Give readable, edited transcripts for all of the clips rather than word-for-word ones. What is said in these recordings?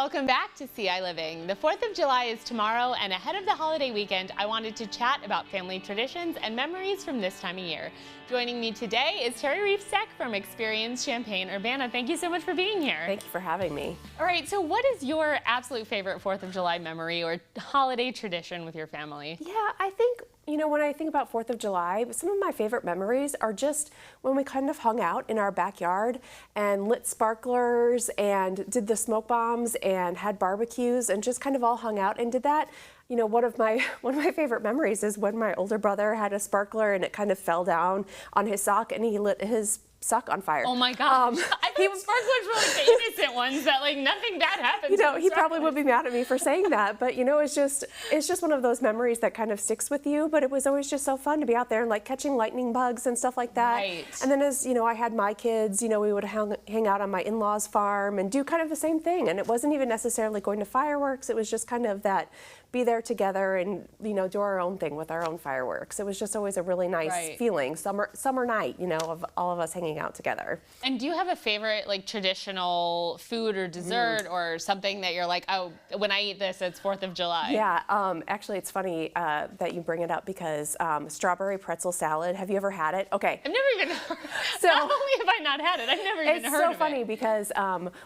Welcome back to ciLiving. The 4th of July is tomorrow, and ahead of the holiday weekend, I wanted to chat about family traditions and memories from this time of year. Joining me today is Terri Reifsteck from Experience Champaign-Urbana. Thank you so much for being here. Thank you for having me. All right, so what is your absolute favorite 4th of July memory or holiday tradition with your family? Yeah, I think, when I think about 4th of July, some of my favorite memories are just when we kind of hung out in our backyard and lit sparklers and did the smoke bombs and had barbecues and just kind of all hung out and did that. One of my favorite memories is when my older brother had a sparkler and it kind of fell down on his sock and he lit his sock on fire. Oh my gosh. I think sparklers were like the innocent ones that like nothing bad happens. He probably would be mad at me for saying that, but it's just one of those memories that kind of sticks with you. But it was always just so fun to be out there and like catching lightning bugs and stuff like that. Right. And then as I had my kids, we would hang out on my in-laws' farm and do kind of the same thing. And it wasn't even necessarily going to fireworks. It was just kind of that be there together and do our own thing with our own fireworks. It was just always a really nice feeling, summer night, of all of us hanging out together. And do you have a favorite like traditional food or dessert or something that you're like, oh, when I eat this, it's 4th of July? Yeah, actually it's funny that you bring it up because strawberry pretzel salad, have you ever had it? Okay. I've never even heard. So, not only have I not had it, I've never even heard of it. It's so funny because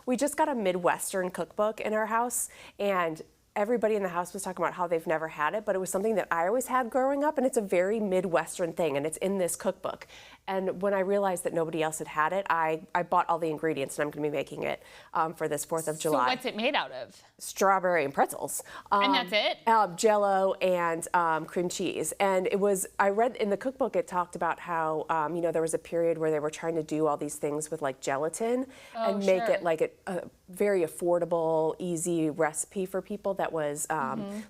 we just got a Midwestern cookbook in our house, and everybody in the house was talking about how they've never had it, but it was something that I always had growing up, and it's a very Midwestern thing, and it's in this cookbook. And when I realized that nobody else had had it, I bought all the ingredients, and I'm going to be making it for this 4th of July. So what's it made out of? Strawberry and pretzels. And that's it? Jell-O and cream cheese. And I read in the cookbook, it talked about how, there was a period where they were trying to do all these things with like gelatin and make it like a very affordable, easy recipe for people that was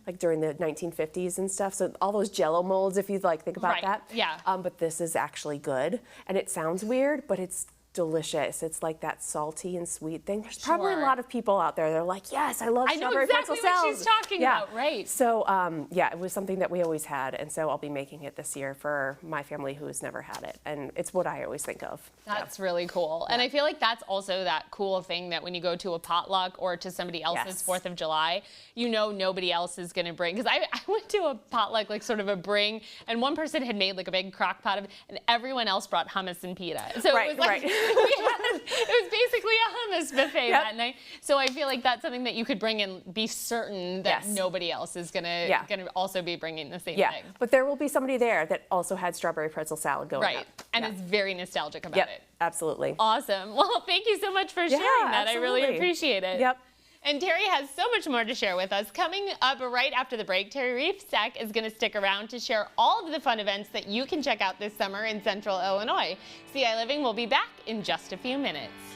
like during the 1950s and stuff. So all those Jell-O molds, if you think about that. Yeah. But this is actually good. And it sounds weird, but it's delicious. It's like that salty and sweet thing. There's probably a lot of people out there that are like, yes, I love strawberry pretzel salad. I know exactly what she's talking about, right. So, yeah, it was something that we always had, and so I'll be making it this year for my family who has never had it, and it's what I always think of. That's really cool. And I feel like that's also that cool thing that when you go to a potluck or to somebody else's 4th of July, nobody else is going to bring, because I went to a potluck, like sort of a bring, and one person had made like a big crock pot of it, and everyone else brought hummus and pita. So it was like, it was basically a hummus buffet that night. So I feel like that's something that you could bring and be certain that nobody else is gonna also be bringing the same thing. But there will be somebody there that also had strawberry pretzel salad going up. And is very nostalgic about it. Absolutely. Awesome. Well, thank you so much for sharing that. Absolutely. I really appreciate it. Yep. And Terri has so much more to share with us. Coming up right after the break, Terri Reifsteck is going to stick around to share all of the fun events that you can check out this summer in Central Illinois. ciLiving will be back in just a few minutes.